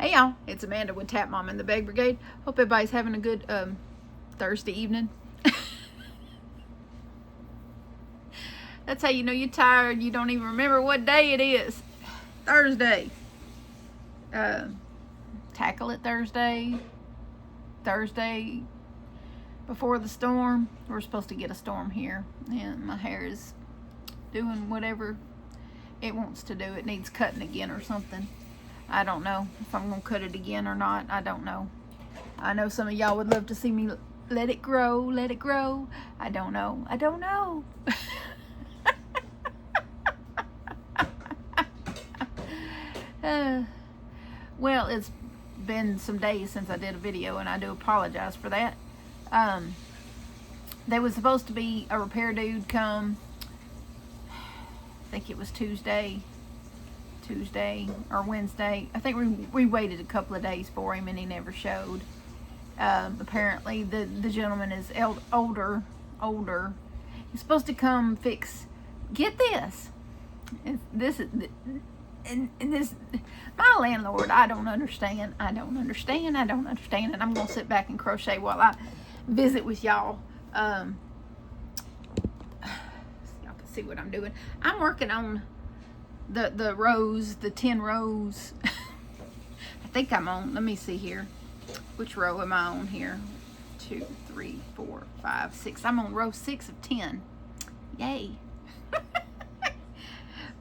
Hey y'all, it's Amanda with Tap Mom and the Bag Brigade. Hope everybody's having a good Thursday evening. That's how you know you're tired. You don't even remember what day it is. Thursday. Tackle it Thursday. Thursday before the storm. We're supposed to get a storm here, and my hair is doing whatever it wants to do. It needs cutting again or something. I don't know if I'm gonna cut it again or not. I don't know. I know some of y'all would love to see me let it grow, let it grow. I don't know. I don't know. Well, it's been some days since I did a video, and I do apologize for that. There was supposed to be a repair dude come, I think it was Tuesday or Wednesday. I think we waited a couple of days for him, and he never showed. Apparently the gentleman is older. He's supposed to come fix, get this, and this my landlord. I don't understand, and I'm gonna sit back and crochet while I visit with y'all. Y'all can see what I'm doing. I'm working on the rows, the 10 rows. I think I'm on, let me see here, which row am I on here? 2, 3, 4, 5, 6. I'm on row 6 of 10. Yay.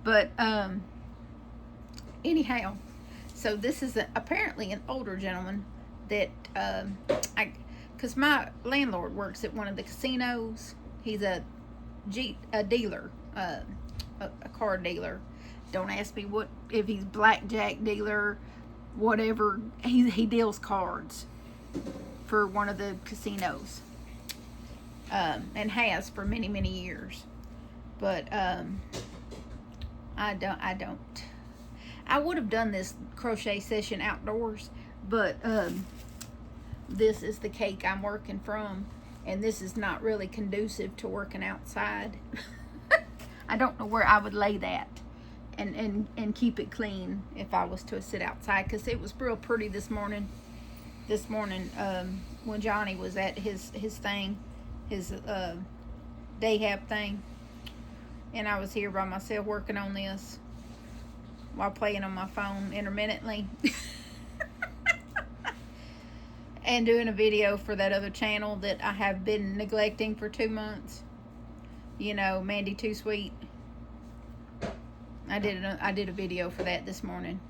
But anyhow, so this is apparently an older gentleman that because my landlord works at one of the casinos. He's a dealer, a car dealer. Don't ask me if he's blackjack dealer, whatever. He deals cards for one of the casinos, and has for many years. But I would have done this crochet session outdoors, but this is the cake I'm working from, and this is not really conducive to working outside. I don't know where I would lay that and keep it clean if I was to sit outside, because it was real pretty this morning when Johnny was at his thing, his day hab thing, and I was here by myself working on this while playing on my phone intermittently. And doing a video for that other channel that I have been neglecting for 2 months. You know, Mandy Too Sweet. I did a video for that this morning.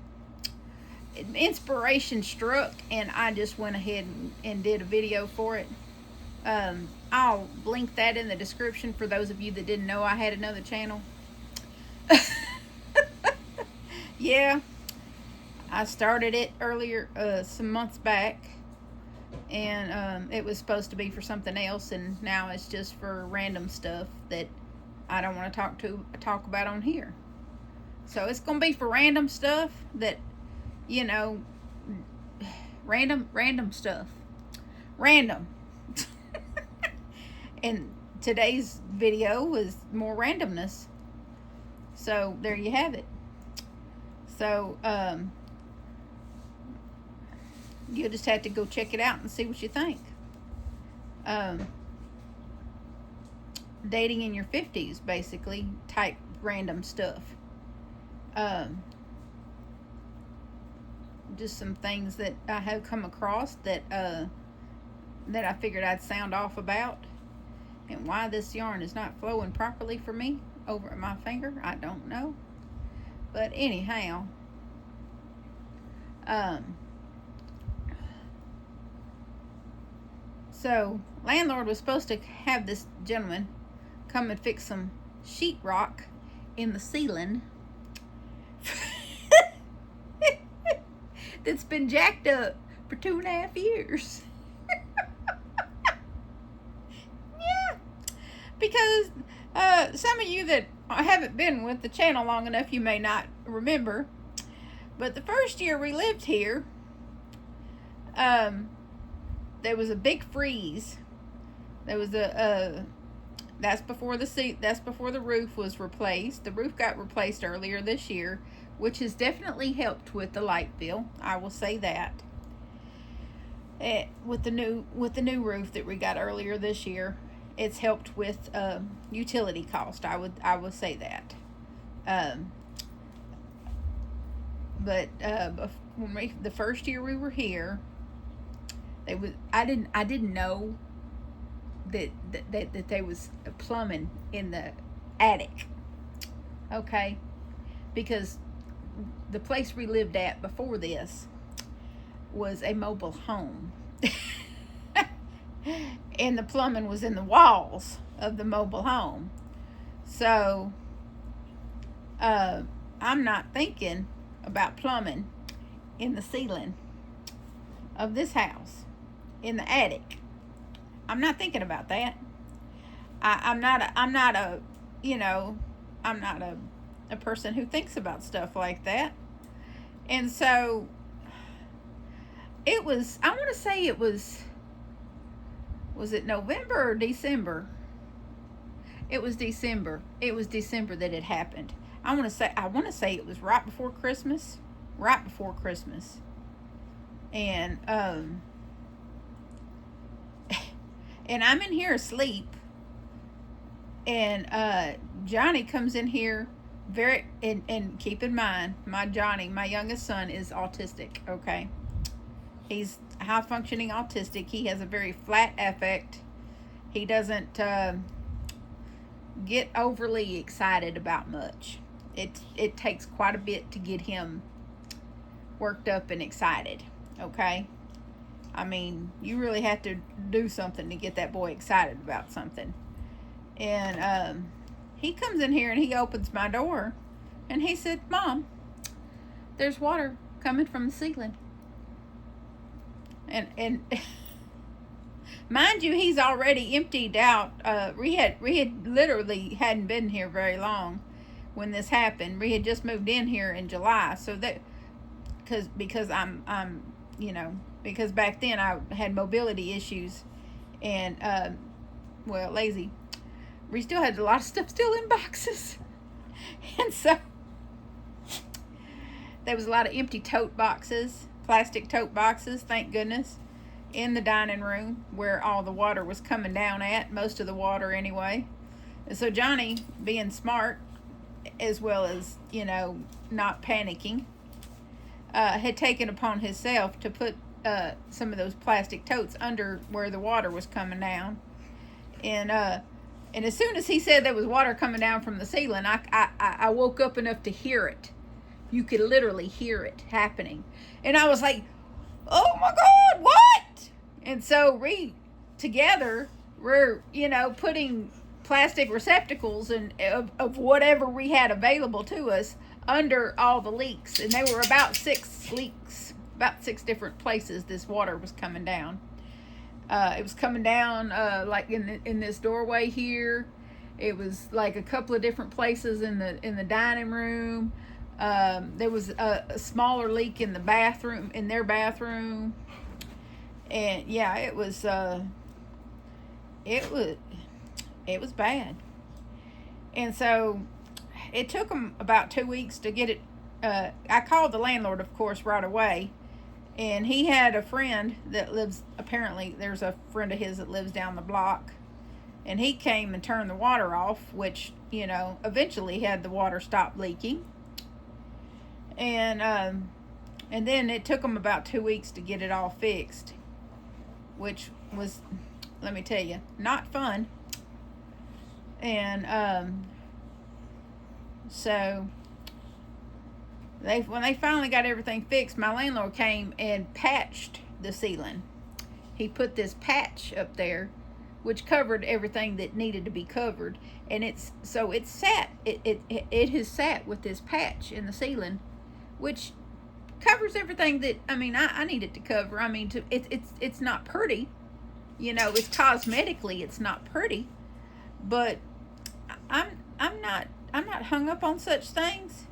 Inspiration struck, and I just went ahead and did a video for it. I'll link that in the description for those of you that didn't know I had another channel. Yeah, I started it earlier, some months back, and it was supposed to be for something else, and now it's just for random stuff that I don't want to talk about on here. So it's gonna be for random stuff that, you know, random stuff, random. And today's video was more randomness. So there you have it. So you'll just have to go check it out and see what you think. Dating in your 50s, basically, type random stuff. Just some things that I have come across that I figured I'd sound off about, and why this yarn is not flowing properly for me over my finger, I don't know. But anyhow, so landlord was supposed to have this gentleman come and fix some sheetrock in the ceiling that's been jacked up for 2.5 years. Yeah, because some of you that haven't been with the channel long enough, you may not remember, but the first year we lived here, there was a big freeze. There was that's before the roof was replaced. The roof got replaced earlier this year which has definitely helped with the light bill. I will say that. With the new roof that we got earlier this year, it's helped with utility cost. I would say that. Um, but when the first year we were here, I didn't know that there was plumbing in the attic. Okay, because the place we lived at before this was a mobile home. And the plumbing was in the walls of the mobile home. So I'm not thinking about plumbing in the ceiling of this house, in the attic. I'm not thinking about that. I'm not a person who thinks about stuff like that. And so I want to say it was it November or December? It was December. It was December that it happened. I want to say it was right before Christmas. Right before Christmas. And and I'm in here asleep, and Johnny comes in here and keep in mind, my youngest son, is autistic. Okay, he's high functioning autistic. He has a very flat affect. He doesn't get overly excited about much. It takes quite a bit to get him worked up and excited. Okay, I mean, you really have to do something to get that boy excited about something. And he comes in here and he opens my door, and he said, "Mom, there's water coming from the ceiling." And mind you, he's already emptied out. We had literally hadn't been here very long when this happened. We had just moved in here in July, so that because I'm because back then I had mobility issues and lazy. We still had a lot of stuff still in boxes, and so there was a lot of empty tote boxes, plastic tote boxes, thank goodness, in the dining room where all the water was coming down at, most of the water anyway. And so Johnny, being smart as well as not panicking, had taken upon himself to put some of those plastic totes under where the water was coming down. And as soon as he said there was water coming down from the ceiling, I woke up enough to hear it. You could literally hear it happening. And I was like, "Oh my God, what?" And so together, we're, putting plastic receptacles of whatever we had available to us under all the leaks. And there were about 6 leaks, about 6 different places this water was coming down. It was coming down like in this doorway here. It was like a couple of different places in the dining room. There was a smaller leak in their bathroom, and yeah, it was bad. And so it took them about 2 weeks to get it. I called the landlord, of course, right away. And he had a friend that lives, apparently there's a friend of his that lives down the block. And he came and turned the water off, which, eventually had the water stop leaking. And then it took them about 2 weeks to get it all fixed, which was, let me tell you, not fun. And so when they finally got everything fixed, my landlord came and patched the ceiling. He put this patch up there, which covered everything that needed to be covered, and it has sat with this patch in the ceiling, which covers everything that I need it to cover. It's not pretty, it's cosmetically it's not pretty, but I'm not hung up on such things.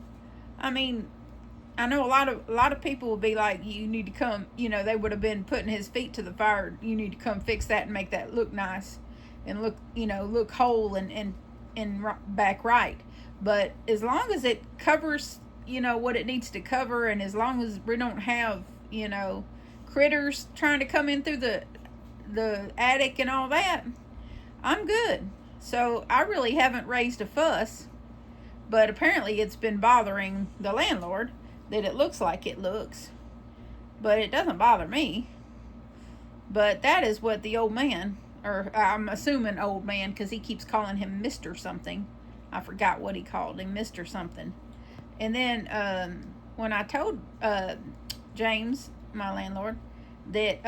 I know a lot of people will be like, "You need to come," they would have been putting his feet to the fire. "You need to come fix that and make that look nice and look whole and back right." But as long as it covers you know, what it needs to cover, and as long as we don't have, you know, critters trying to come in through the attic and all that, I'm good. So I really haven't raised a fuss, but apparently it's been bothering the landlord that it looks like it looks, but it doesn't bother me. But that is what the old man, or I'm assuming old man because he keeps calling him Mr. something. I forgot what he called him, Mr. something. And then when I told James, my landlord, that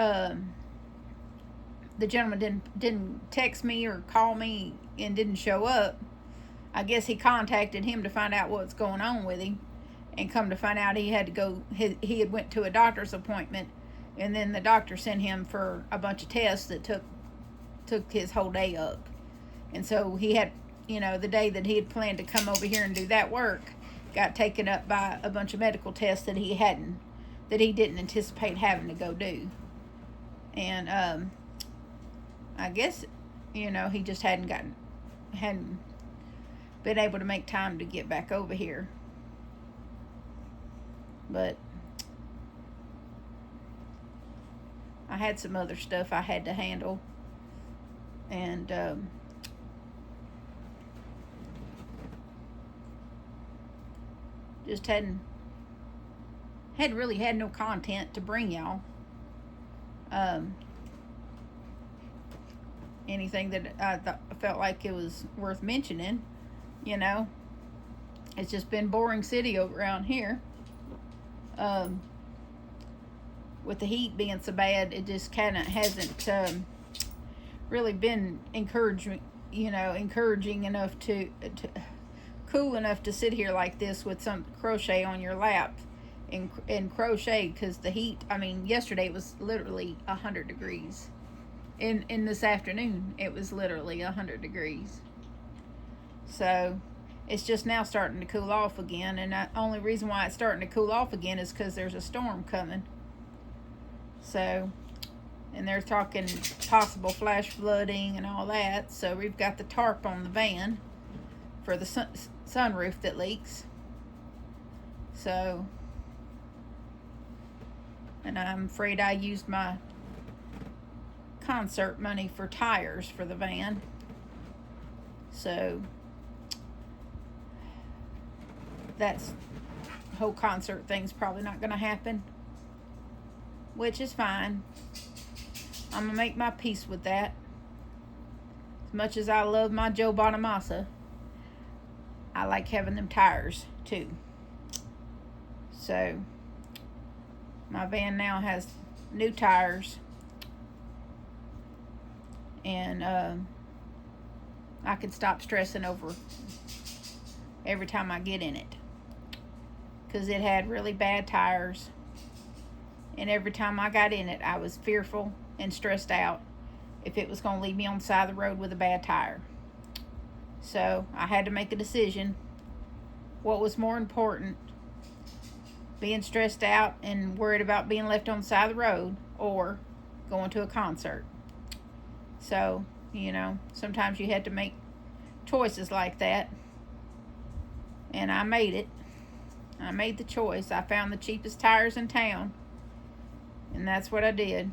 the gentleman didn't text me or call me and didn't show up, I guess he contacted him to find out what's going on with him, and come to find out he had to go. He had went to a doctor's appointment, and then the doctor sent him for a bunch of tests that took his whole day up. And so he had, you know, the day that he had planned to come over here and do that work got taken up by a bunch of medical tests that he didn't anticipate having to go do. And I guess, you know, he just hadn't been able to make time to get back over here. But I had some other stuff I had to handle, and just hadn't really had no content to bring y'all. Anything that I felt like it was worth mentioning, you know. It's just been boring city around here. With the heat being so bad, it just kind of hasn't really been encouraging enough to cool enough to sit here like this with some crochet on your lap and crochet, because the heat, I mean, yesterday it was literally 100 degrees. In this afternoon it was literally 100 degrees. So it's just now starting to cool off again, and the only reason why it's starting to cool off again is because there's a storm coming. So, and they're talking possible flash flooding and all that. So we've got the tarp on the van for the sunroof that leaks. So, and I'm afraid I used my concert money for tires for the van. So that's whole concert thing's probably not going to happen, which is fine. I'm gonna make my peace with that. As much as I love my Joe Bonamassa, I like having them tires too. So my van now has new tires, and I can stop stressing over every time I get in it, because it had really bad tires, and every time I got in it I was fearful and stressed out if it was going to leave me on the side of the road with a bad tire. So I had to make a decision. What was more important, being stressed out and worried about being left on the side of the road, or going to a concert? So, you know, sometimes you had to make choices like that, and I made it. I made the choice. I found the cheapest tires in town, and that's what I did.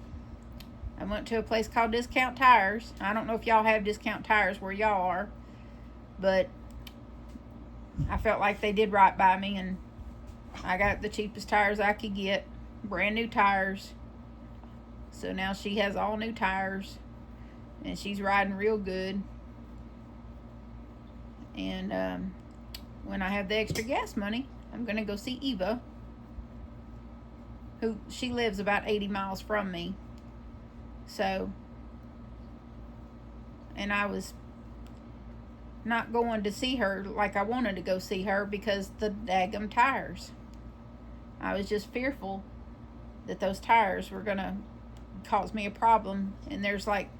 I went to a place called Discount Tires. I don't know if y'all have Discount Tires where y'all are, but I felt like they did right by me, and I got the cheapest tires I could get, brand new tires. So now she has all new tires, and she's riding real good. And when I have the extra gas money, I'm gonna go see Eva, who she lives about 80 miles from me. So, and I was not going to see her like I wanted to go see her because the daggum tires. I was just fearful that those tires were gonna cause me a problem, and there's like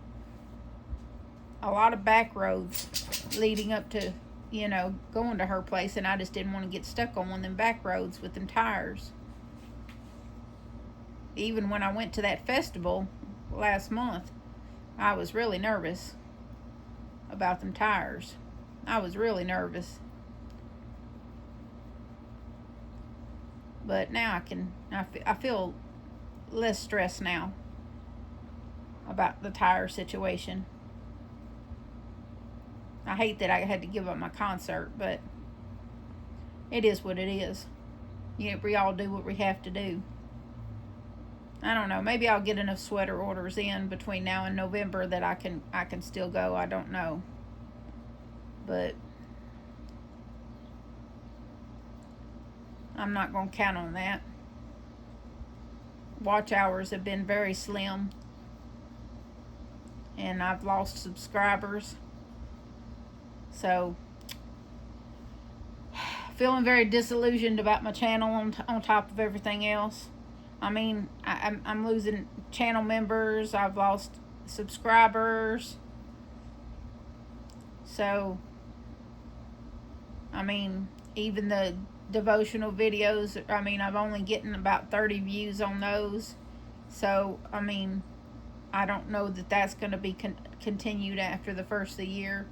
a lot of back roads leading up to, you know, going to her place, and I just didn't want to get stuck on one of them back roads with them tires. Even when I went to that festival last month, I was really nervous about them tires. I was really nervous. But now I feel less stressed now about the tire situation. I hate that I had to give up my concert, but it is what it is. We all do what we have to do. I don't know. Maybe I'll get enough sweater orders in between now and November that I can still go. I don't know. But I'm not going to count on that. Watch hours have been very slim. And I've lost subscribers. So, feeling very disillusioned about my channel on top of everything else. I mean, I'm losing channel members. I've lost subscribers. So, I mean, even the devotional videos, I mean, I'm only getting about 30 views on those. So, I mean, I don't know that that's going to be continued after the first of the year.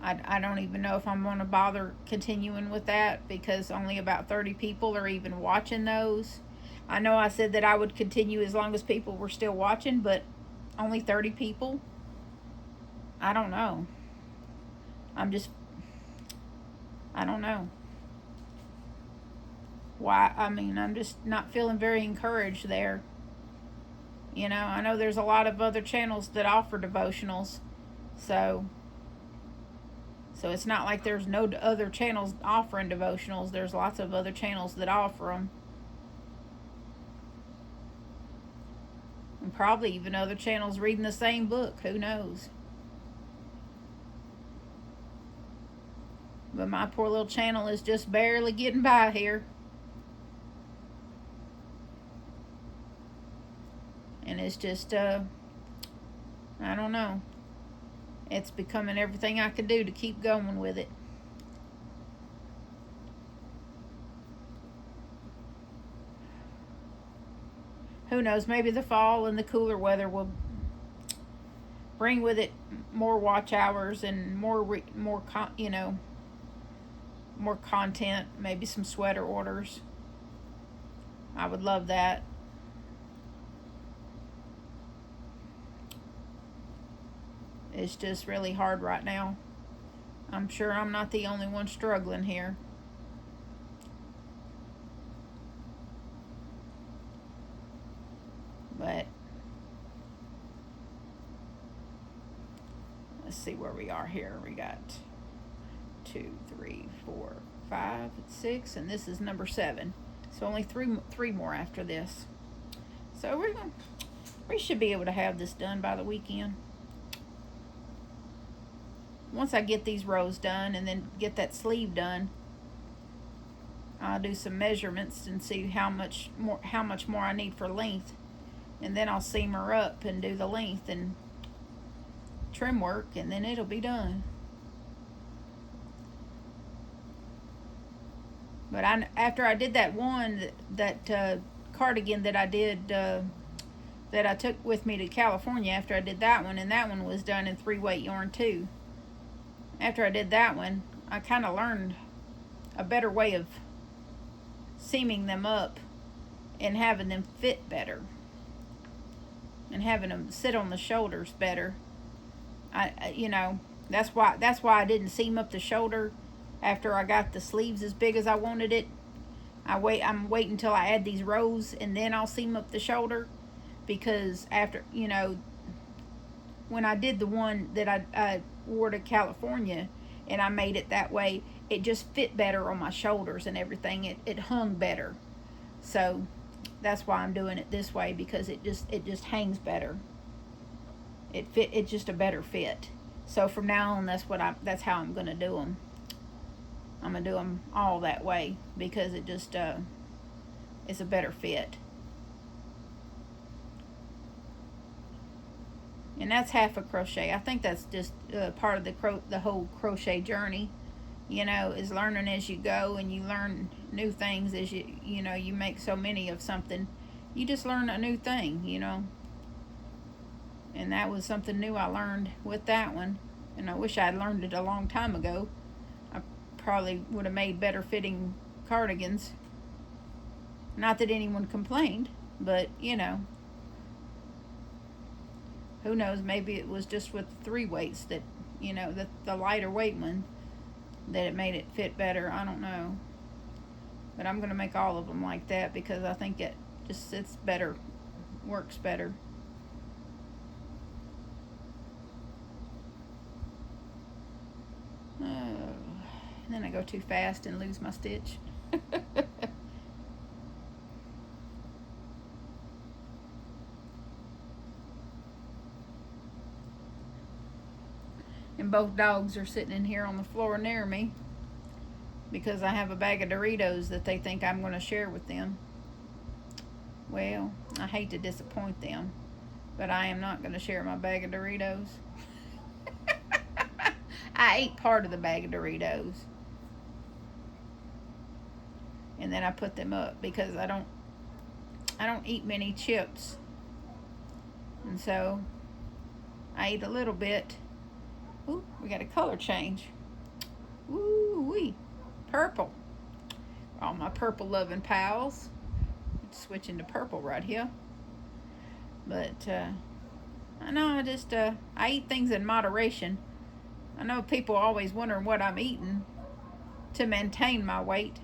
I don't even know if I'm going to bother continuing with that, because only about 30 people are even watching those. I know I said that I would continue as long as people were still watching, but only 30 people? I don't know. I don't know. Why? I mean, I'm just not feeling very encouraged there. I know there's a lot of other channels that offer devotionals. So it's not like there's no other channels offering devotionals. There's lots of other channels that offer them. And probably even other channels reading the same book. Who knows? But my poor little channel is just barely getting by here. And it's just, I don't know. It's becoming everything I could do to keep going with it. Who knows? Maybe the fall and the cooler weather will bring with it more watch hours and more content. Maybe some sweater orders. I would love that. It's just really hard right now. I'm sure I'm not the only one struggling here. But let's see where we are here. We got 2, 3, 4, 5, 6, and this is number 7. So only three more after this. So we should be able to have this done by the weekend. Once I get these rows done and then get that sleeve done, I'll do some measurements and see how much more I need for length, and then I'll seam her up and do the length and trim work, and then it'll be done. But after I did that one, that cardigan that I did, that I took with me to California, after I did that one, and that one was done in 3-weight yarn too. After I did that one, I kind of learned a better way of seaming them up and having them fit better and having them sit on the shoulders better. That's why I didn't seam up the shoulder after I got the sleeves as big as I wanted it. I'm waiting until I add these rows and then I'll seam up the shoulder, because after, when I did the one that I wore to California and I made it that way, it just fit better on my shoulders and everything. It hung better. So that's why I'm doing it this way, because it just hangs better. It's just a better fit. So from now on, that's how I'm going to do them. I'm going to do them all that way, because it just it's a better fit. And that's half a crochet. I think that's just part of the whole crochet journey, is learning as you go, and you learn new things as you make so many of something. You just learn a new thing, And that was something new I learned with that one. And I wish I had learned it a long time ago. I probably would have made better fitting cardigans. Not that anyone complained, but you know, who knows, maybe it was just with 3 weights that, you know, the lighter weight one, that it made it fit better. I don't know. But I'm going to make all of them like that because I think it just sits better, works better. Oh, and then I go too fast and lose my stitch. And both dogs are sitting in here on the floor near me because I have a bag of Doritos that they think I'm going to share with them. Well, I hate to disappoint them, but I am not going to share my bag of Doritos. I ate part of the bag of Doritos, and then I put them up because I don't eat many chips, and so I ate a little bit. Ooh, we got a color change. Ooh wee, purple. All my purple loving pals. Switching to purple right here. But I know I eat things in moderation. I know people always wondering what I'm eating to maintain my weight.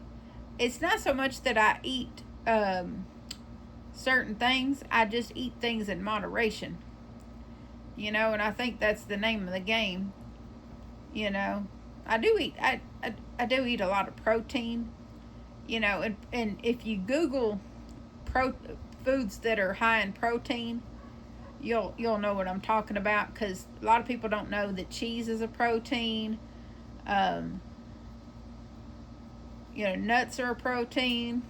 It's not so much that I eat certain things. I just eat things in moderation. You know, and I think that's the name of the game. You know, I do eat do eat a lot of protein. You know, and if you Google foods that are high in protein, you'll know what I'm talking about, because a lot of people don't know that cheese is a protein. You know, nuts are a protein.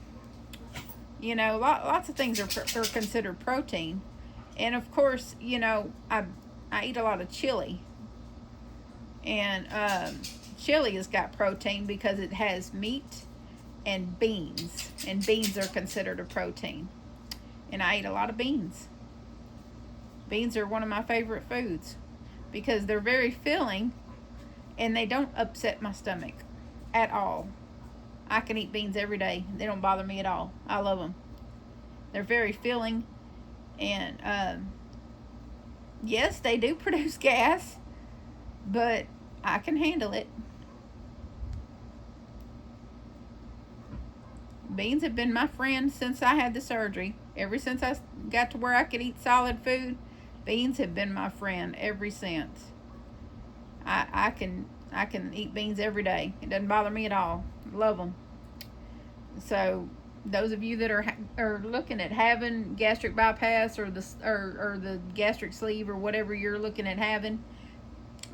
You know, lots of things are considered protein. And of course, you know, I eat a lot of chili, and chili has got protein because it has meat and beans are considered a protein, and I eat a lot of beans. Beans are one of my favorite foods because they're very filling and they don't upset my stomach at all. I can eat beans every day. They don't bother me at all. I love them. They're very filling, and yes, they do produce gas, but I can handle it. Beans have been my friend since I had the surgery. Ever since I got to where I could eat solid food, beans have been my friend ever since. I can eat beans every day. It doesn't bother me at all. Love them. So those of you that are looking at having gastric bypass or the gastric sleeve or whatever you're looking at having,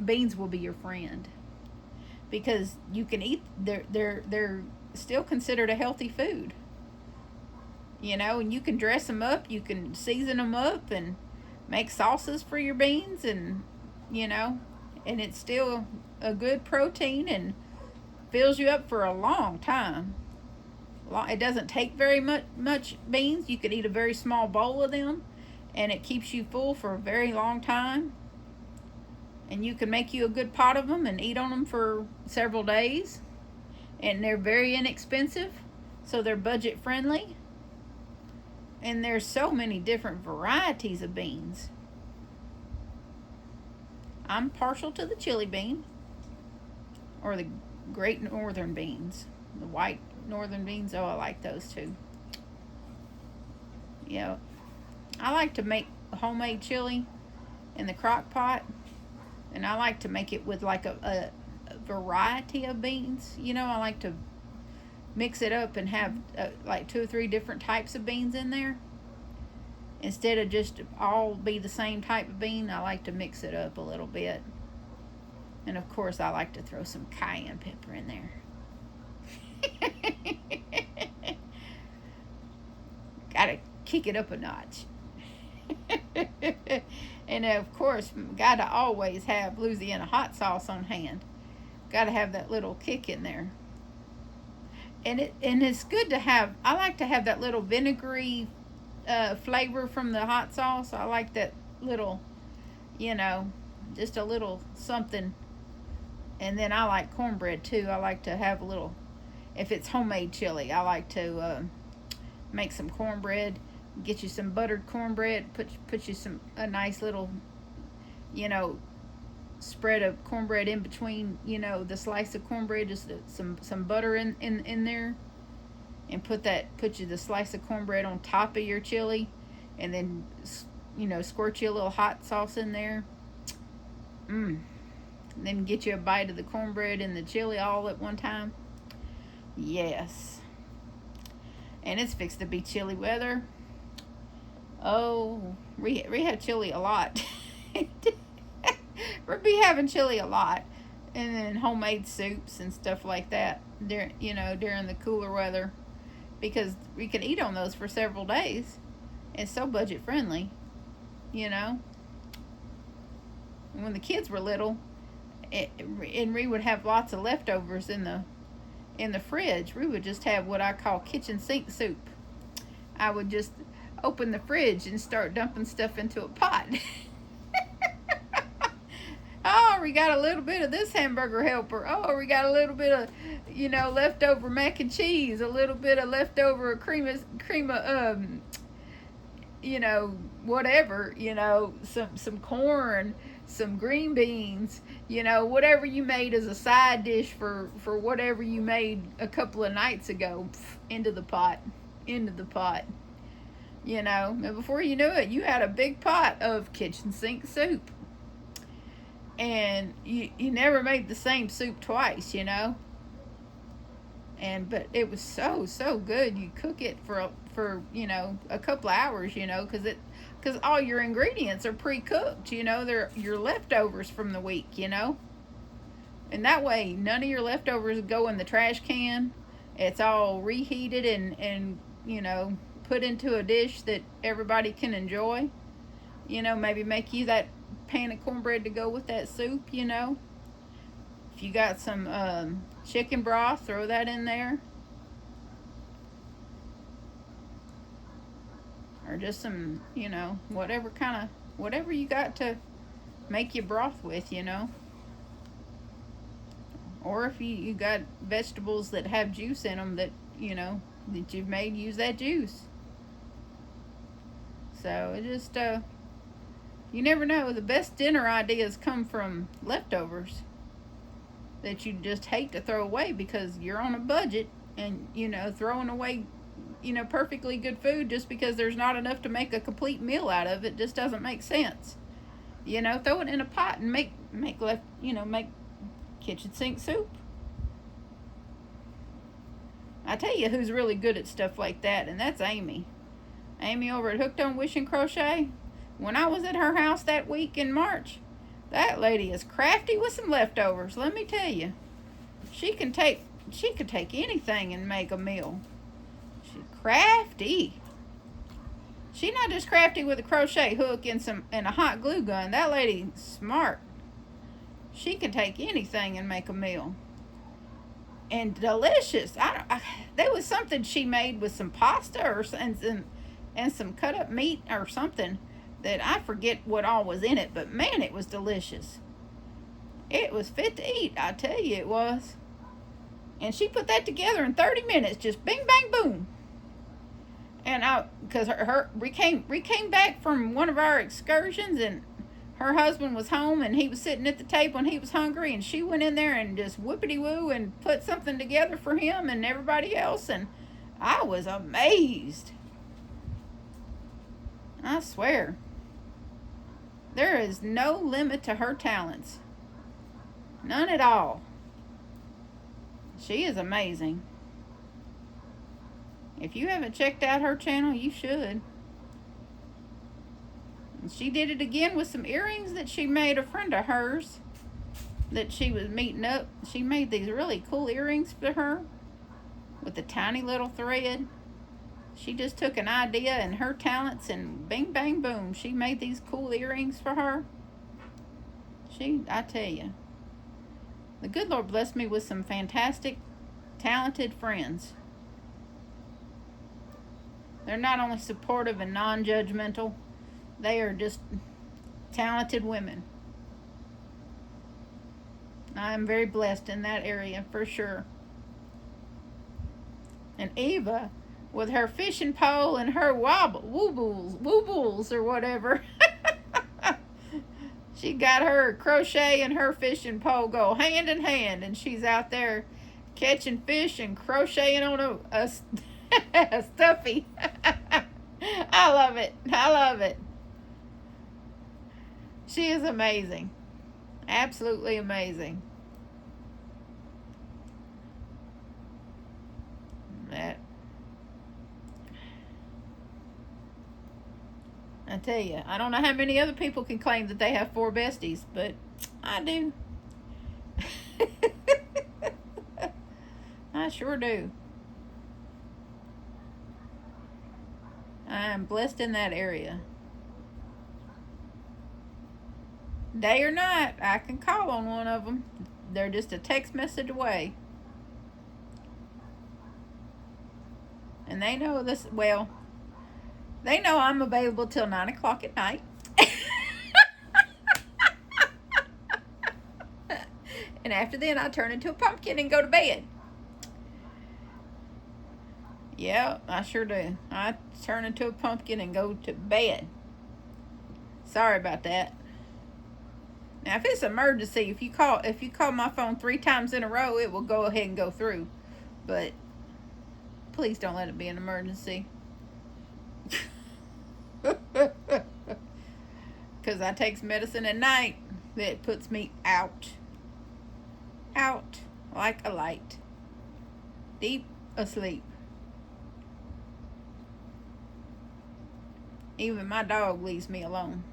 beans will be your friend, because you can eat. They're still considered a healthy food. You know, and you can dress them up, you can season them up and make sauces for your beans, and you know, and it's still a good protein and fills you up for a long time. It doesn't take very much beans. You could eat a very small bowl of them and it keeps you full for a very long time. And you can make you a good pot of them and eat on them for several days. And they're very inexpensive, so they're budget friendly. And there's so many different varieties of beans. I'm partial to the chili bean or the great northern beans. The white northern beans, oh, I like those too. Yeah, I like to make homemade chili in the crock pot, and I like to make it with like a variety of beans. You know, I like to mix it up and have like 2 or 3 different types of beans in there. Instead of just all be the same type of bean, I like to mix it up a little bit. And of course, I like to throw some cayenne pepper in there. Gotta kick it up a notch. And of course, gotta always have Louisiana hot sauce on hand. Gotta have that little kick in there. And it's good to have. I like to have that little vinegary flavor from the hot sauce. I like that little, you know, just a little something. And then I like cornbread too. I like to have a little, if it's homemade chili, I like to make some cornbread. Get you some buttered cornbread. Put you a nice little, you know, spread of cornbread in between, you know, the slice of cornbread. Just some butter in there, and put you the slice of cornbread on top of your chili, and then, you know, squirt you a little hot sauce in there. Then get you a bite of the cornbread and the chili all at one time. Yes. And it's fixed to be chilly weather. Oh, we have chili a lot. We'll be having chili a lot. And then homemade soups and stuff like that during the cooler weather, because we can eat on those for several days. It's so budget friendly, you know. When the kids were little, and we would have lots of leftovers in the fridge, we would just have what I call kitchen sink soup. I would just open the fridge and start dumping stuff into a pot. Oh, we got a little bit of this hamburger helper. Oh, we got a little bit of, you know, leftover mac and cheese, a little bit of leftover cream of you know, whatever, you know, some corn, some green beans, you know, whatever you made as a side dish for whatever you made a couple of nights ago, into the pot, you know. And before you knew it, you had a big pot of kitchen sink soup. And you never made the same soup twice, you know. But it was so good. You cook it for you know, a couple of hours, you know, because all your ingredients are pre-cooked, you know. They're your leftovers from the week, you know. And that way none of your leftovers go in the trash can. It's all reheated and you know, put into a dish that everybody can enjoy. You know, maybe make you that pan of cornbread to go with that soup, you know. If you got some chicken broth, throw that in there. Or just some, you know, whatever you got to make your broth with, you know. Or if you got vegetables that have juice in them that, you know, that you've made, use that juice. So it just, you never know. The best dinner ideas come from leftovers that you just hate to throw away because you're on a budget, and, you know, throwing away, you know, perfectly good food just because there's not enough to make a complete meal out of it just doesn't make sense. You know, throw it in a pot and make kitchen sink soup. I tell you who's really good at stuff like that, and that's Amy. Amy over at Hooked on Wishing Crochet. When I was at her house that week in March, that lady is crafty with some leftovers, let me tell you. She could take anything and make a meal. She's crafty. She's not just crafty with a crochet hook and a hot glue gun. That lady's smart. She can take anything and make a meal. And delicious. There was something she made with some pasta and some cut up meat or something that I forget what all was in it, but man, it was delicious. It was fit to eat, I tell you it was. And she put that together in 30 minutes, just bing bang boom. And because we came back from one of our excursions, and her husband was home, and he was sitting at the table and he was hungry, and she went in there and just whippity woo and put something together for him and everybody else, and I was amazed. I swear. There is no limit to her talents. None at all. She is amazing. If you haven't checked out her channel, you should. And she did it again with some earrings that she made a friend of hers that she was meeting up. She made these really cool earrings for her with a tiny little thread. She just took an idea and her talents, and bing bang boom, she made these cool earrings for her. I tell you, the good Lord blessed me with some fantastic, talented friends. They're not only supportive and non-judgmental, they are just talented women. I am very blessed in that area for sure. And Eva with her fishing pole and her wobbles or whatever. She got her crochet and her fishing pole go hand in hand, and she's out there catching fish and crocheting on a stuffy. I love it. I love it. She is amazing. Absolutely amazing. That, I tell you, I don't know how many other people can claim that they have 4 besties, but I do. I sure do. I am blessed in that area. Day or night, I can call on one of them. They're just a text message away. And they know this, well, they know I'm available till 9 o'clock at night. And after then, I turn into a pumpkin and go to bed. Yeah, I sure do. I turn into a pumpkin and go to bed. Sorry about that. Now, if it's an emergency, if you call my phone 3 times in a row, it will go ahead and go through. But please don't let it be an emergency. Because I take medicine at night that puts me out like a light, deep asleep. Even my dog leaves me alone.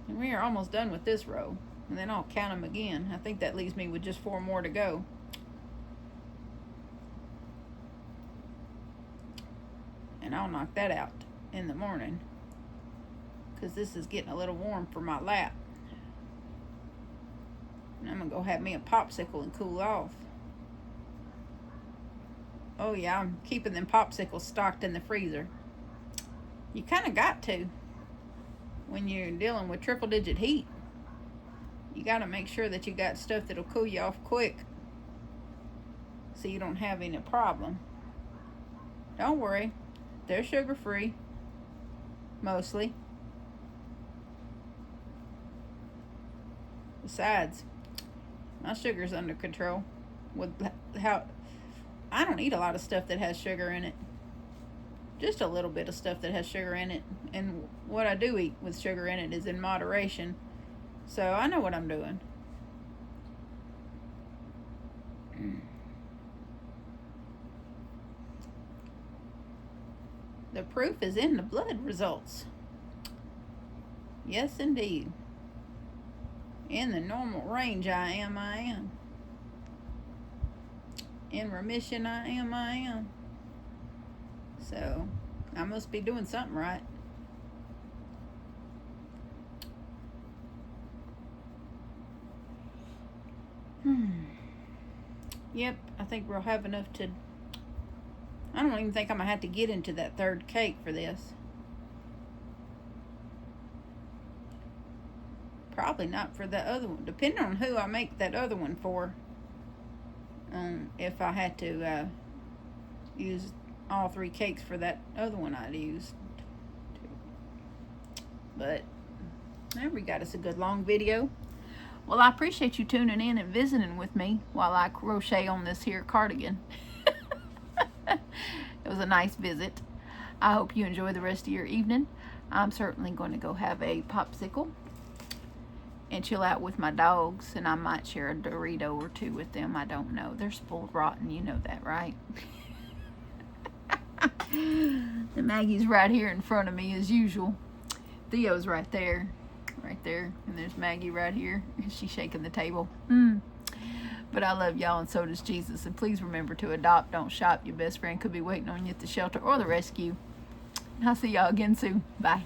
And we are almost done with this row, and then I'll count them again. I think that leaves me with just 4 more to go. And I'll knock that out in the morning, because this is getting a little warm for my lap. And I'm gonna go have me a popsicle and cool off. Oh yeah, I'm keeping them popsicles stocked in the freezer. You kind of got to. When you're dealing with 3-digit heat, you got to make sure that you got stuff that'll cool you off quick, so you don't have any problem. Don't worry, they're sugar free, mostly. Besides, my sugar's under control. With how I don't eat a lot of stuff that has sugar in it. Just a little bit of stuff that has sugar in it. And what I do eat with sugar in it is in moderation. So I know what I'm doing. The proof is in the blood results. Yes, indeed. In the normal range, I am. In remission, I am. So, I must be doing something right. Yep, I think we'll have enough to... I don't even think I'm going to have to get into that 3rd cake for this. Probably not for the other one. Depending on who I make that other one for. If I had to use all 3 cakes for that other one I'd used. But there we got us a good long video. Well, I appreciate you tuning in and visiting with me while I crochet on this here cardigan. It was a nice visit. I hope you enjoy the rest of your evening. I'm certainly going to go have a popsicle and chill out with my dogs, and I might share a Dorito or 2 with them. I don't know. They're spoiled rotten. You know that, right? The Maggie's right here in front of me as usual. Theo's right there, and there's Maggie right here. She's shaking the table. But I love y'all, and so does Jesus. And please remember to adopt, don't shop. Your best friend could be waiting on you at the shelter or the rescue. And I'll see y'all again soon. Bye.